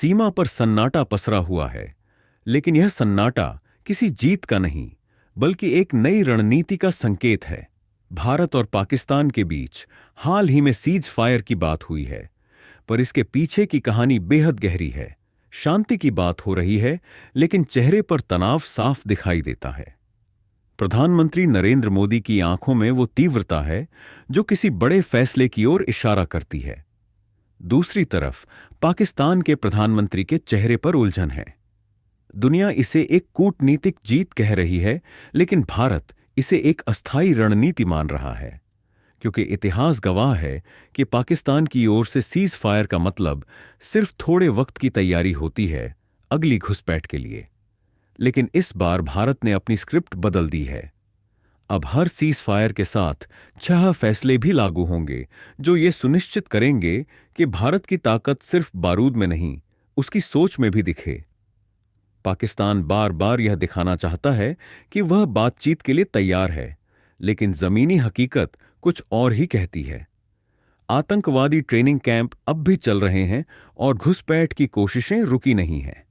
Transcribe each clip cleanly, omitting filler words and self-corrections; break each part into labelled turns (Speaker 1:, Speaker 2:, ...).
Speaker 1: सीमा पर सन्नाटा पसरा हुआ है, लेकिन यह सन्नाटा किसी जीत का नहीं, बल्कि एक नई रणनीति का संकेत है। भारत और पाकिस्तान के बीच हाल ही में सीज फायर की बात हुई है, पर इसके पीछे की कहानी बेहद गहरी है। शांति की बात हो रही है, लेकिन चेहरे पर तनाव साफ दिखाई देता है। प्रधानमंत्री नरेंद्र मोदी की आंखों में वो तीव्रता है जो किसी बड़े फैसले की ओर इशारा करती है। दूसरी तरफ पाकिस्तान के प्रधानमंत्री के चेहरे पर उलझन है। दुनिया इसे एक कूटनीतिक जीत कह रही है, लेकिन भारत इसे एक अस्थायी रणनीति मान रहा है, क्योंकि इतिहास गवाह है कि पाकिस्तान की ओर से सीज फायर का मतलब सिर्फ थोड़े वक्त की तैयारी होती है अगली घुसपैठ के लिए। लेकिन इस बार भारत ने अपनी स्क्रिप्ट बदल दी है। अब हर सीज फायर के साथ 6 फैसले भी लागू होंगे जो ये सुनिश्चित करेंगे कि भारत की ताकत सिर्फ बारूद में नहीं, उसकी सोच में भी दिखे। पाकिस्तान बार बार यह दिखाना चाहता है कि वह बातचीत के लिए तैयार है, लेकिन जमीनी हकीकत कुछ और ही कहती है। आतंकवादी ट्रेनिंग कैंप अब भी चल रहे हैं और घुसपैठ की कोशिशें रुकी नहीं हैं।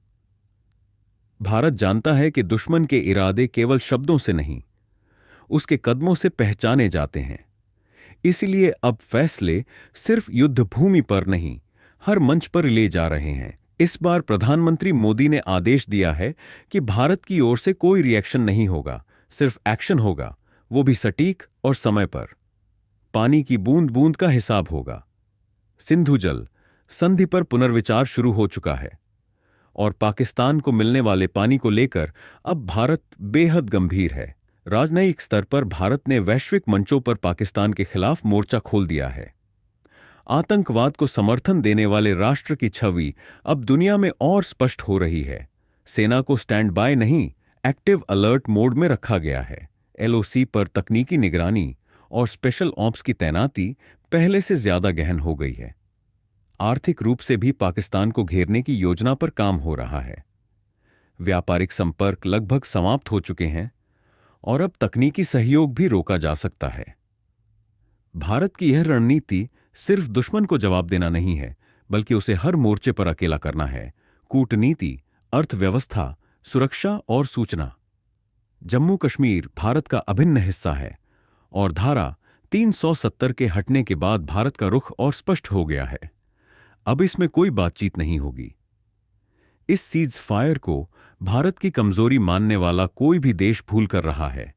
Speaker 1: भारत जानता है कि दुश्मन के इरादे केवल शब्दों से नहीं, उसके कदमों से पहचाने जाते हैं। इसलिए अब फैसले सिर्फ युद्ध भूमि पर नहीं, हर मंच पर ले जा रहे हैं। इस बार प्रधानमंत्री मोदी ने आदेश दिया है कि भारत की ओर से कोई रिएक्शन नहीं होगा, सिर्फ एक्शन होगा, वो भी सटीक और समय पर। पानी की बूंद बूंद का हिसाब होगा। सिंधु जल संधि पर पुनर्विचार शुरू हो चुका है और पाकिस्तान को मिलने वाले पानी को लेकर अब भारत बेहद गंभीर है। राजनयिक स्तर पर भारत ने वैश्विक मंचों पर पाकिस्तान के खिलाफ मोर्चा खोल दिया है। आतंकवाद को समर्थन देने वाले राष्ट्र की छवि अब दुनिया में और स्पष्ट हो रही है। सेना को स्टैंड बाय नहीं, एक्टिव अलर्ट मोड में रखा गया है। एलओसी पर तकनीकी निगरानी और स्पेशल ऑप्स की तैनाती पहले से ज्यादा गहन हो गई है। आर्थिक रूप से भी पाकिस्तान को घेरने की योजना पर काम हो रहा है। व्यापारिक संपर्क लगभग समाप्त हो चुके हैं और अब तकनीकी सहयोग भी रोका जा सकता है। भारत की यह रणनीति सिर्फ दुश्मन को जवाब देना नहीं है, बल्कि उसे हर मोर्चे पर अकेला करना है। कूटनीति, अर्थव्यवस्था, सुरक्षा और सूचना। जम्मू कश्मीर भारत का अभिन्न हिस्सा है और धारा 370 के हटने के बाद भारत का रुख और स्पष्ट हो गया है। अब इसमें कोई बातचीत नहीं होगी। इस सीज फायर को भारत की कमजोरी मानने वाला कोई भी देश भूल कर रहा है।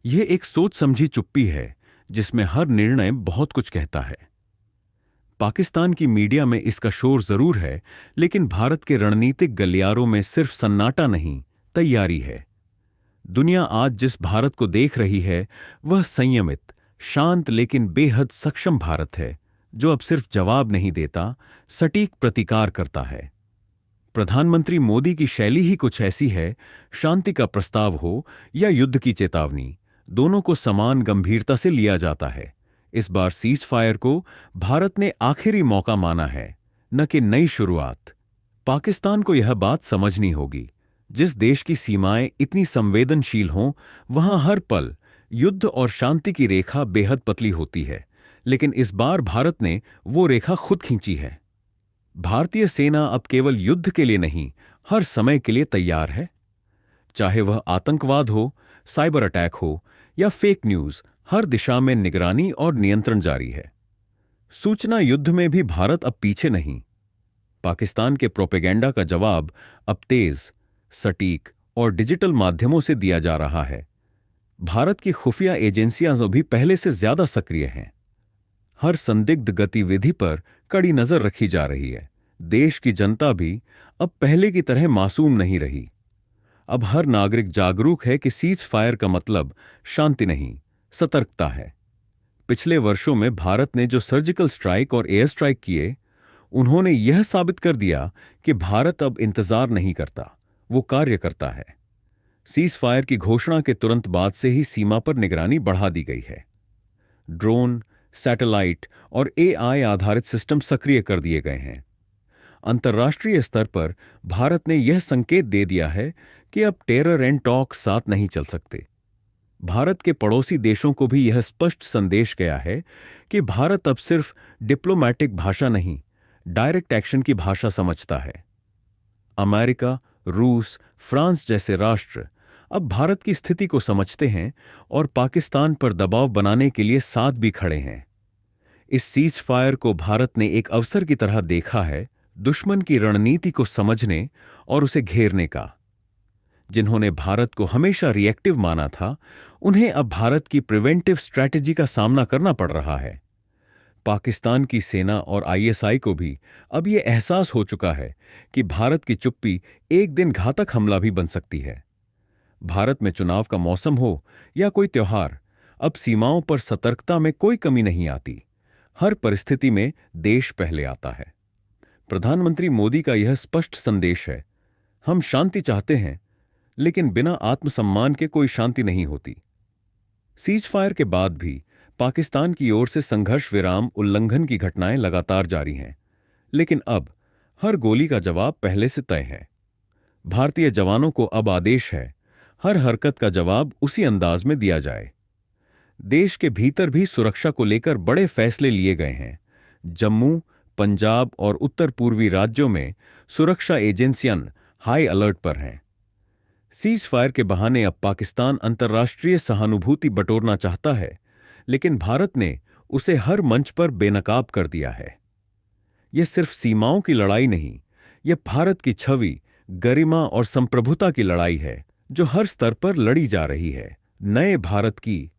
Speaker 1: यह एक सोच समझी चुप्पी है जिसमें हर निर्णय बहुत कुछ कहता है। पाकिस्तान की मीडिया में इसका शोर जरूर है, लेकिन भारत के रणनीतिक गलियारों में सिर्फ सन्नाटा नहीं, तैयारी है। दुनिया आज जिस भारत को देख रही है वह संयमित, शांत लेकिन बेहद सक्षम भारत है, जो अब सिर्फ जवाब नहीं देता, सटीक प्रतिकार करता है। प्रधानमंत्री मोदी की शैली ही कुछ ऐसी है, शांति का प्रस्ताव हो या युद्ध की चेतावनी, दोनों को समान गंभीरता से लिया जाता है। इस बार सीज फायर को भारत ने आखिरी मौका माना है, न कि नई शुरुआत। पाकिस्तान को यह बात समझनी होगी, जिस देश की सीमाएं इतनी संवेदनशील हों, वहां हर पल युद्ध और शांति की रेखा बेहद पतली होती है, लेकिन इस बार भारत ने वो रेखा खुद खींची है। भारतीय सेना अब केवल युद्ध के लिए नहीं, हर समय के लिए तैयार है। चाहे वह आतंकवाद हो, साइबर अटैक हो या फेक न्यूज, हर दिशा में निगरानी और नियंत्रण जारी है। सूचना युद्ध में भी भारत अब पीछे नहीं। पाकिस्तान के प्रोपेगेंडा का जवाब अब तेज, सटीक और डिजिटल माध्यमों से दिया जा रहा है। भारत की खुफिया एजेंसियां भी पहले से ज्यादा सक्रिय हैं। हर संदिग्ध गतिविधि पर कड़ी नजर रखी जा रही है। देश की जनता भी अब पहले की तरह मासूम नहीं रही। अब हर नागरिक जागरूक है कि सीज फायर का मतलब शांति नहीं, सतर्कता है। पिछले वर्षों में भारत ने जो सर्जिकल स्ट्राइक और एयर स्ट्राइक किए, उन्होंने यह साबित कर दिया कि भारत अब इंतजार नहीं करता, वो कार्य करता है। सीज फायर की घोषणा के तुरंत बाद से ही सीमा पर निगरानी बढ़ा दी गई है। ड्रोन, सैटेलाइट और एआई आधारित सिस्टम सक्रिय कर दिए गए हैं। अंतर्राष्ट्रीय स्तर पर भारत ने यह संकेत दे दिया है कि अब टेरर एंड टॉक साथ नहीं चल सकते। भारत के पड़ोसी देशों को भी यह स्पष्ट संदेश गया है कि भारत अब सिर्फ डिप्लोमैटिक भाषा नहीं, डायरेक्ट एक्शन की भाषा समझता है। अमेरिका, रूस, फ्रांस जैसे राष्ट्र अब भारत की स्थिति को समझते हैं और पाकिस्तान पर दबाव बनाने के लिए साथ भी खड़े हैं। इस सीज फायर को भारत ने एक अवसर की तरह देखा है, दुश्मन की रणनीति को समझने और उसे घेरने का। जिन्होंने भारत को हमेशा रिएक्टिव माना था, उन्हें अब भारत की प्रिवेंटिव स्ट्रैटेजी का सामना करना पड़ रहा है। पाकिस्तान की सेना और आईएसआई को भी अब यह एहसास हो चुका है कि भारत की चुप्पी एक दिन घातक हमला भी बन सकती है। भारत में चुनाव का मौसम हो या कोई त्योहार, अब सीमाओं पर सतर्कता में कोई कमी नहीं आती। हर परिस्थिति में देश पहले आता है। प्रधानमंत्री मोदी का यह स्पष्ट संदेश है, हम शांति चाहते हैं, लेकिन बिना आत्मसम्मान के कोई शांति नहीं होती। सीज फायर के बाद भी पाकिस्तान की ओर से संघर्ष विराम उल्लंघन की घटनाएं लगातार जारी हैं, लेकिन अब हर गोली का जवाब पहले से तय है। भारतीय जवानों को अब आदेश है, हर हरकत का जवाब उसी अंदाज में दिया जाए। देश के भीतर भी सुरक्षा को लेकर बड़े फैसले लिए गए हैं। जम्मू, पंजाब और उत्तर पूर्वी राज्यों में सुरक्षा एजेंसियां हाई अलर्ट पर हैं। सीज फायर के बहाने अब पाकिस्तान अंतर्राष्ट्रीय सहानुभूति बटोरना चाहता है, लेकिन भारत ने उसे हर मंच पर बेनकाब कर दिया है। यह सिर्फ सीमाओं की लड़ाई नहीं, यह भारत की छवि, गरिमा और संप्रभुता की लड़ाई है, जो हर स्तर पर लड़ी जा रही है। नए भारत की